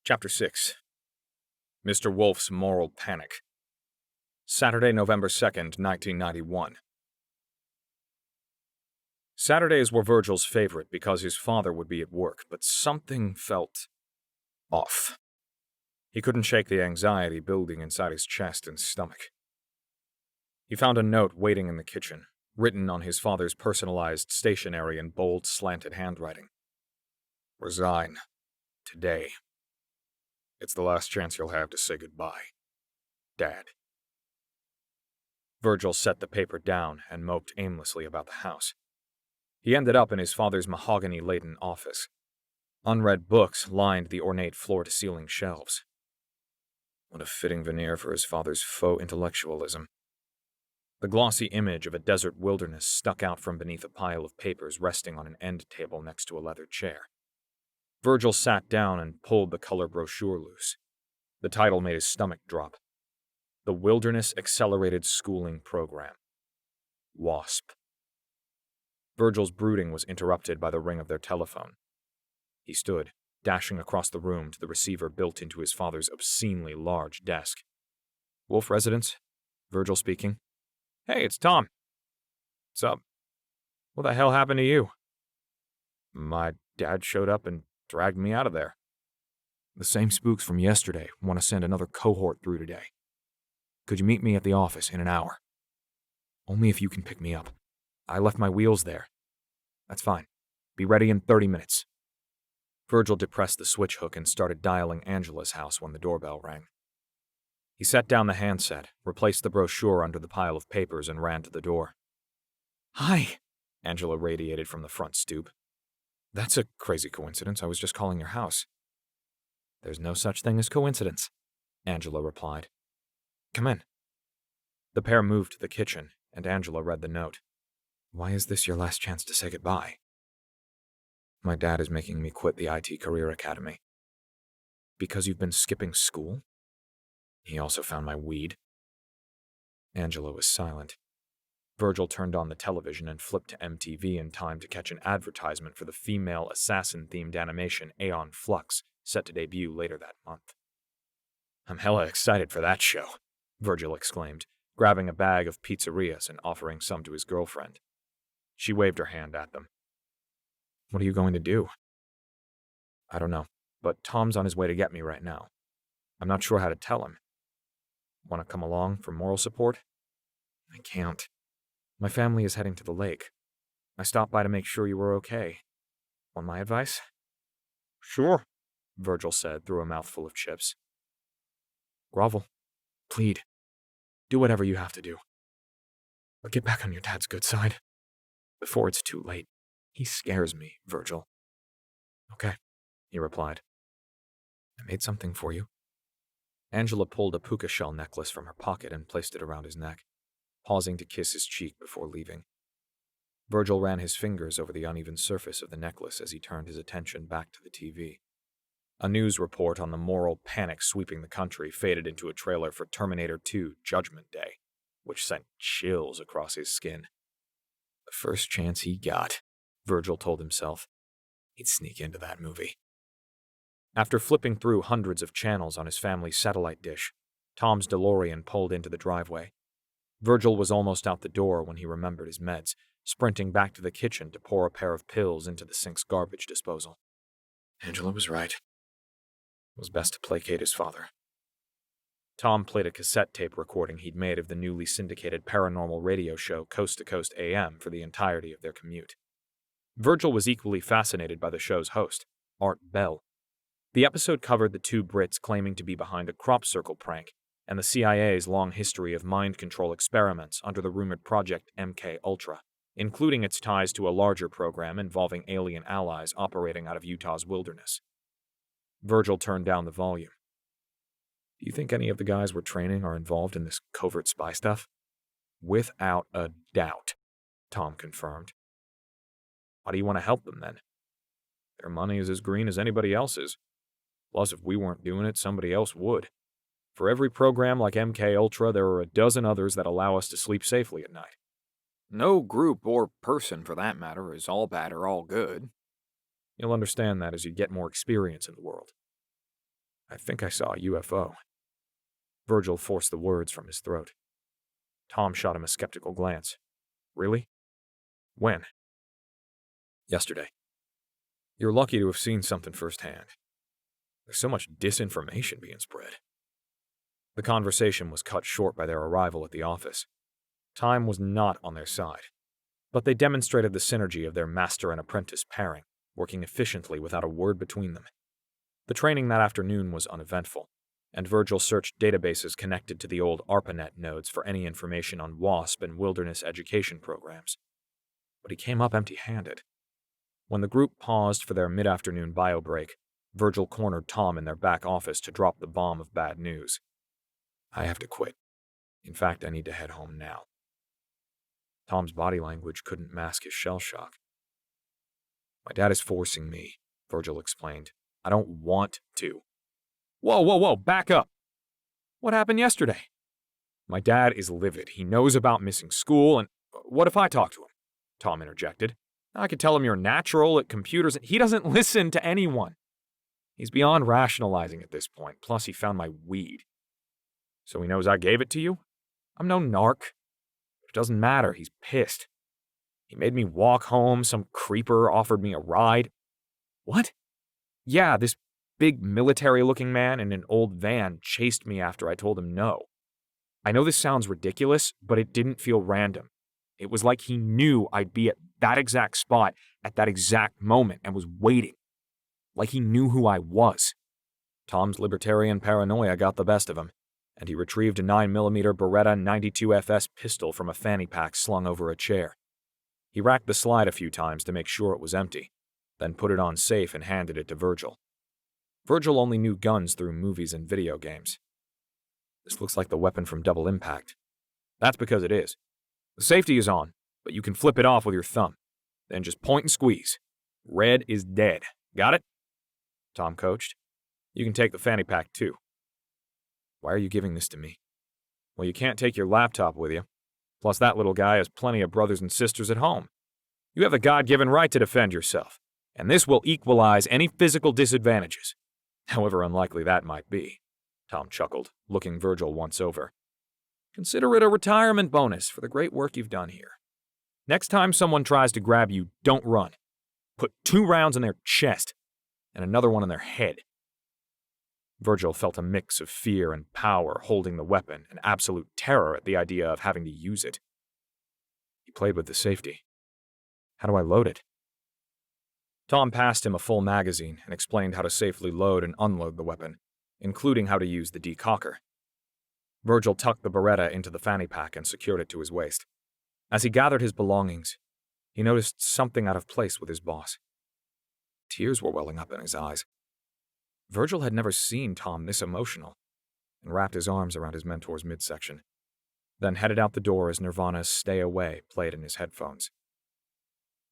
Chapter 6. Mr. Wolff's Moral Panic. Saturday, November 2nd, 1991. Saturdays were Virgil's favorite because his father would be at work, but something felt off. He couldn't shake the anxiety building inside his chest and stomach. He found a note waiting in the kitchen, written on his father's personalized stationery in bold, slanted handwriting. Resign. Today. It's the last chance you'll have to say goodbye. Dad. Virgil set the paper down and moped aimlessly about the house. He ended up in his father's mahogany-laden office. Unread books lined the ornate floor-to-ceiling shelves. What a fitting veneer for his father's faux intellectualism. The glossy image of a desert wilderness stuck out from beneath a pile of papers resting on an end table next to a leather chair. Virgil sat down and pulled the color brochure loose. The title made his stomach drop. The Wilderness Accelerated Schooling Program. WASP. Virgil's brooding was interrupted by the ring of their telephone. He stood, dashing across the room to the receiver built into his father's obscenely large desk. Wolff residence? Virgil speaking. Hey, it's Tom. What's up? What the hell happened to you? My dad showed up and dragged me out of there. The same spooks from yesterday want to send another cohort through today. Could you meet me at the office in an hour? Only if you can pick me up. I left my wheels there. That's fine. Be ready in 30 minutes. Virgil depressed the switch hook and started dialing Angela's house when the doorbell rang. He set down the handset, replaced the brochure under the pile of papers, and ran to the door. Hi, Angela radiated from the front stoop. That's a crazy coincidence. I was just calling your house. There's no such thing as coincidence, Angela replied. Come in. The pair moved to the kitchen, and Angela read the note. Why is this your last chance to say goodbye? My dad is making me quit the IT Career Academy. Because you've been skipping school? He also found my weed. Angela was silent. Virgil turned on the television and flipped to MTV in time to catch an advertisement for the female assassin-themed animation Aeon Flux, set to debut later that month. I'm hella excited for that show, Virgil exclaimed, grabbing a bag of pizzerias and offering some to his girlfriend. She waved her hand at them. What are you going to do? I don't know, but Tom's on his way to get me right now. I'm not sure how to tell him. Want to come along for moral support? I can't. My family is heading to the lake. I stopped by to make sure you were okay. Want my advice? Sure, Virgil said through a mouthful of chips. Grovel. Plead. Do whatever you have to do. But get back on your dad's good side. Before it's too late. He scares me, Virgil. Okay, he replied. I made something for you. Angela pulled a puka shell necklace from her pocket and placed it around his neck, pausing to kiss his cheek before leaving. Virgil ran his fingers over the uneven surface of the necklace as he turned his attention back to the TV. A news report on the moral panic sweeping the country faded into a trailer for Terminator 2 Judgment Day, which sent chills across his skin. The first chance he got, Virgil told himself, he'd sneak into that movie. After flipping through hundreds of channels on his family's satellite dish, Tom's DeLorean pulled into the driveway. Virgil was almost out the door when he remembered his meds, sprinting back to the kitchen to pour a pair of pills into the sink's garbage disposal. Angela was right. It was best to placate his father. Tom played a cassette tape recording he'd made of the newly syndicated paranormal radio show Coast to Coast AM for the entirety of their commute. Virgil was equally fascinated by the show's host, Art Bell. The episode covered the two Brits claiming to be behind a crop circle prank and the CIA's long history of mind control experiments under the rumored Project MK-Ultra, including its ties to a larger program involving alien allies operating out of Utah's wilderness. Virgil turned down the volume. Do you think any of the guys we're training are involved in this covert spy stuff? Without a doubt, Tom confirmed. Why do you want to help them, then? Their money is as green as anybody else's. Plus, if we weren't doing it, somebody else would. For every program like MK-Ultra, there are a dozen others that allow us to sleep safely at night. No group, or person for that matter, is all bad or all good. You'll understand that as you get more experience in the world. I think I saw a UFO. Virgil forced the words from his throat. Tom shot him a skeptical glance. Really? When? Yesterday. You're lucky to have seen something firsthand. There's so much disinformation being spread. The conversation was cut short by their arrival at the office. Time was not on their side, but they demonstrated the synergy of their master and apprentice pairing, working efficiently without a word between them. The training that afternoon was uneventful, and Virgil searched databases connected to the old ARPANET nodes for any information on WASP and wilderness education programs. But he came up empty-handed. When the group paused for their mid-afternoon bio break, Virgil cornered Tom in their back office to drop the bomb of bad news. I have to quit. In fact, I need to head home now. Tom's body language couldn't mask his shell shock. My dad is forcing me, Virgil explained. I don't want to. Whoa, back up. What happened yesterday? My dad is livid. He knows about missing school, and what if I talk to him? Tom interjected. I could tell him you're natural at computers, and he doesn't listen to anyone. He's beyond rationalizing at this point, plus he found my weed. So he knows I gave it to you? I'm no narc. But it doesn't matter, he's pissed. He made me walk home, some creeper offered me a ride. What? Yeah, this big military-looking man in an old van chased me after I told him no. I know this sounds ridiculous, but it didn't feel random. It was like he knew I'd be at that exact spot at that exact moment and was waiting. Like he knew who I was. Tom's libertarian paranoia got the best of him, and he retrieved a 9mm Beretta 92FS pistol from a fanny pack slung over a chair. He racked the slide a few times to make sure it was empty, then put it on safe and handed it to Virgil. Virgil only knew guns through movies and video games. This looks like the weapon from Double Impact. That's because it is. The safety is on, but you can flip it off with your thumb. Then just point and squeeze. Red is dead. Got it? Tom coached. You can take the fanny pack too. Why are you giving this to me? Well, you can't take your laptop with you. Plus, that little guy has plenty of brothers and sisters at home. You have a God-given right to defend yourself, and this will equalize any physical disadvantages. However unlikely that might be. Tom chuckled, looking Virgil once over. Consider it a retirement bonus for the great work you've done here. Next time someone tries to grab you, don't run. Put 2 rounds in their chest and another one in their head. Virgil felt a mix of fear and power holding the weapon and absolute terror at the idea of having to use it. He played with the safety. How do I load it? Tom passed him a full magazine and explained how to safely load and unload the weapon, including how to use the decocker. Virgil tucked the Beretta into the fanny pack and secured it to his waist. As he gathered his belongings, he noticed something out of place with his boss. Tears were welling up in his eyes. Virgil had never seen Tom this emotional, and wrapped his arms around his mentor's midsection, then headed out the door as Nirvana's Stay Away played in his headphones.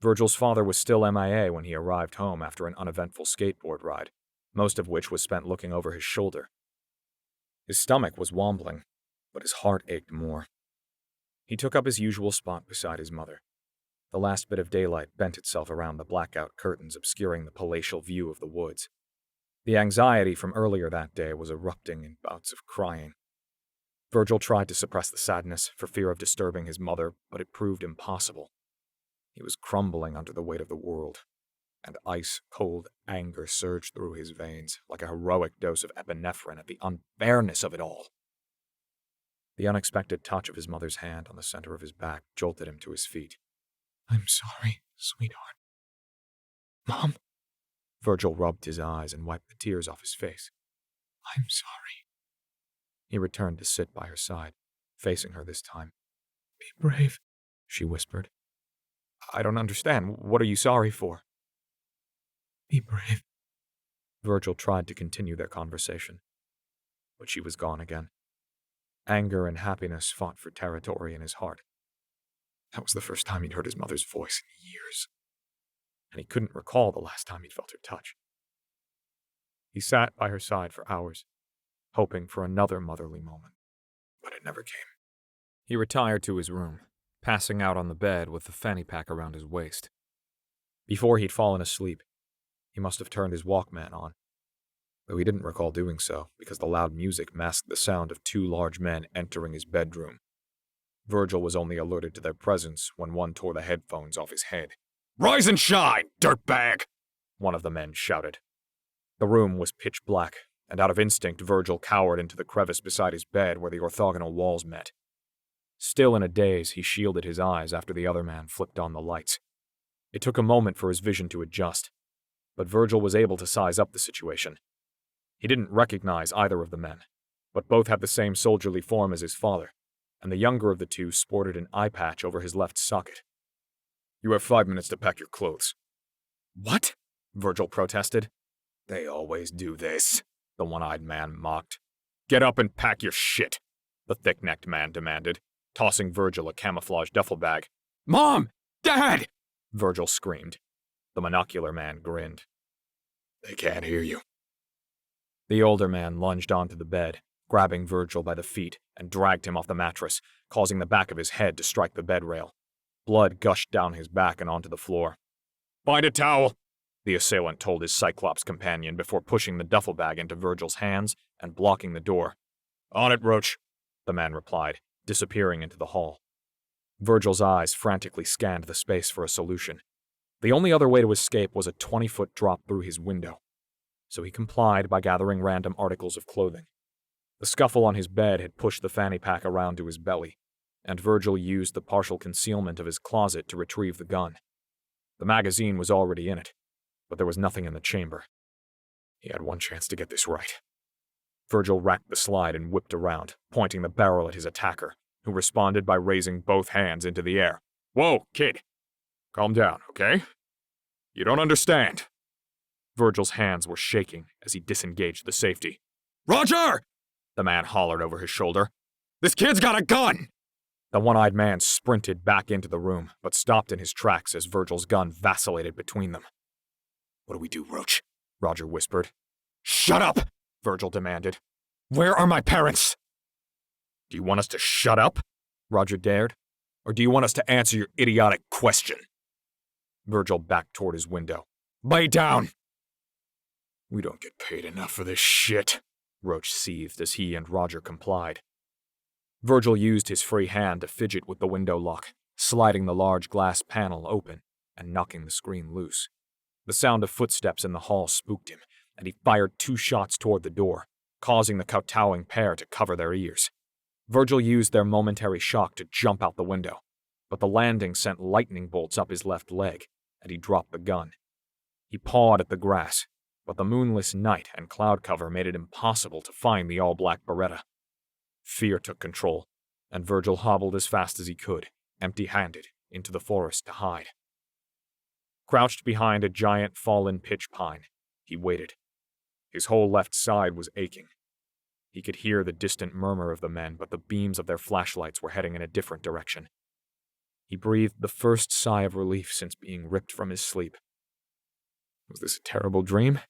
Virgil's father was still MIA when he arrived home after an uneventful skateboard ride, most of which was spent looking over his shoulder. His stomach was wobbling, but his heart ached more. He took up his usual spot beside his mother. The last bit of daylight bent itself around the blackout curtains obscuring the palatial view of the woods. The anxiety from earlier that day was erupting in bouts of crying. Virgil tried to suppress the sadness for fear of disturbing his mother, but it proved impossible. He was crumbling under the weight of the world, and ice-cold anger surged through his veins like a heroic dose of epinephrine at the unfairness of it all. The unexpected touch of his mother's hand on the center of his back jolted him to his feet. I'm sorry, sweetheart. Mom? Virgil rubbed his eyes and wiped the tears off his face. I'm sorry. He returned to sit by her side, facing her this time. Be brave, she whispered. I don't understand. What are you sorry for? Be brave. Virgil tried to continue their conversation, but she was gone again. Anger and happiness fought for territory in his heart. That was the first time he'd heard his mother's voice in years, and he couldn't recall the last time he'd felt her touch. He sat by her side for hours, hoping for another motherly moment, but it never came. He retired to his room, passing out on the bed with the fanny pack around his waist. Before he'd fallen asleep, he must have turned his Walkman on. though he didn't recall doing so because the loud music masked the sound of two large men entering his bedroom. Virgil was only alerted to their presence when one tore the headphones off his head. "Rise and shine, dirtbag!" one of the men shouted. The room was pitch black, and out of instinct Virgil cowered into the crevice beside his bed where the orthogonal walls met. Still in a daze, he shielded his eyes after the other man flipped on the lights. It took a moment for his vision to adjust, but Virgil was able to size up the situation. He didn't recognize either of the men, but both had the same soldierly form as his father, and the younger of the two sported an eye patch over his left socket. "You have 5 minutes to pack your clothes." "What?" Virgil protested. "They always do this," the one-eyed man mocked. "Get up and pack your shit," the thick-necked man demanded, tossing Virgil a camouflage duffel bag. "Mom! Dad!" Virgil screamed. The monocular man grinned. "They can't hear you." The older man lunged onto the bed, grabbing Virgil by the feet, and dragged him off the mattress, causing the back of his head to strike the bed rail. Blood gushed down his back and onto the floor. "Find a towel," the assailant told his Cyclops companion before pushing the duffel bag into Virgil's hands and blocking the door. "On it, Roach," the man replied, disappearing into the hall. Virgil's eyes frantically scanned the space for a solution. The only other way to escape was a 20-foot drop through his window, so he complied by gathering random articles of clothing. The scuffle on his bed had pushed the fanny pack around to his belly, and Virgil used the partial concealment of his closet to retrieve the gun. The magazine was already in it, but there was nothing in the chamber. He had one chance to get this right. Virgil racked the slide and whipped around, pointing the barrel at his attacker, who responded by raising both hands into the air. "Whoa, kid! Calm down, okay? You don't understand." Virgil's hands were shaking as he disengaged the safety. "Roger!" the man hollered over his shoulder. "This kid's got a gun!" The one-eyed man sprinted back into the room, but stopped in his tracks as Virgil's gun vacillated between them. "What do we do, Roach?" Roger whispered. "Shut up!" Virgil demanded. "Where are my parents?" "Do you want us to shut up?" Roger dared. "Or do you want us to answer your idiotic question?" Virgil backed toward his window. "Lay down!" "We don't get paid enough for this shit," Roach seethed as he and Roger complied. Virgil used his free hand to fidget with the window lock, sliding the large glass panel open and knocking the screen loose. The sound of footsteps in the hall spooked him, and he fired 2 shots toward the door, causing the kowtowing pair to cover their ears. Virgil used their momentary shock to jump out the window, but the landing sent lightning bolts up his left leg, and he dropped the gun. He pawed at the grass, but the moonless night and cloud cover made it impossible to find the all-black Beretta. Fear took control, and Virgil hobbled as fast as he could, empty-handed, into the forest to hide. Crouched behind a giant fallen pitch pine, he waited. His whole left side was aching. He could hear the distant murmur of the men, but the beams of their flashlights were heading in a different direction. He breathed the first sigh of relief since being ripped from his sleep. Was this a terrible dream?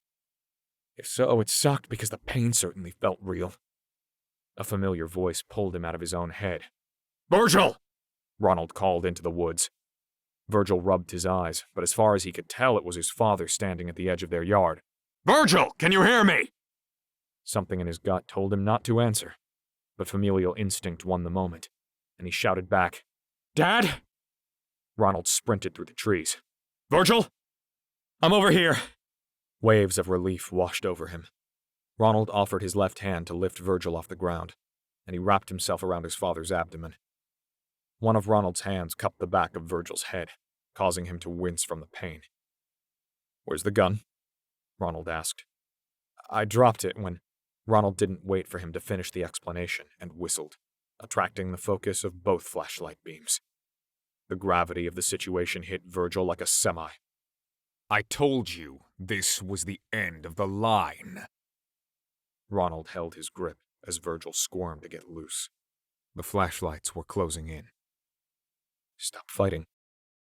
If so, it sucked because the pain certainly felt real. A familiar voice pulled him out of his own head. "Virgil!" Ronald called into the woods. Virgil rubbed his eyes, but as far as he could tell, it was his father standing at the edge of their yard. "Virgil, can you hear me?" Something in his gut told him not to answer, but familial instinct won the moment, and he shouted back, "Dad?" Ronald sprinted through the trees. "Virgil? I'm over here." Waves of relief washed over him. Ronald offered his left hand to lift Virgil off the ground, and he wrapped himself around his father's abdomen. One of Ronald's hands cupped the back of Virgil's head, causing him to wince from the pain. "Where's the gun?" Ronald asked. "I dropped it when—" Ronald didn't wait for him to finish the explanation and whistled, attracting the focus of both flashlight beams. The gravity of the situation hit Virgil like a semi. "I told you this was the end of the line." Ronald held his grip as Virgil squirmed to get loose. The flashlights were closing in. "Stop fighting.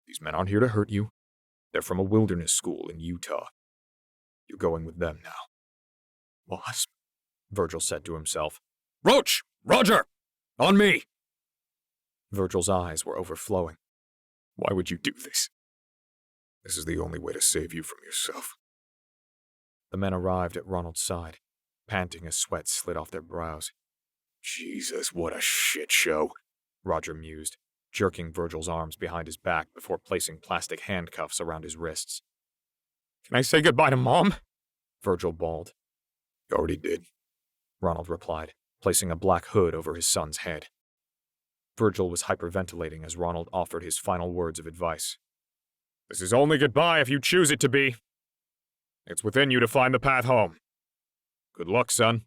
These men aren't here to hurt you. They're from a wilderness school in Utah. You're going with them now." "Wasp," Virgil said to himself. "Roach! Roger! On me!" Virgil's eyes were overflowing. "Why would you do this?" "This is the only way to save you from yourself." The men arrived at Ronald's side, panting as sweat slid off their brows. Jesus, what a shit show, Roger mused, jerking Virgil's arms behind his back before placing plastic handcuffs around his wrists. Can I say goodbye to Mom? Virgil bawled. You already did, Ronald replied, placing a black hood over his son's head. Virgil was hyperventilating as Ronald offered his final words of advice. This is only goodbye if you choose it to be. It's within you to find the path home. Good luck, son.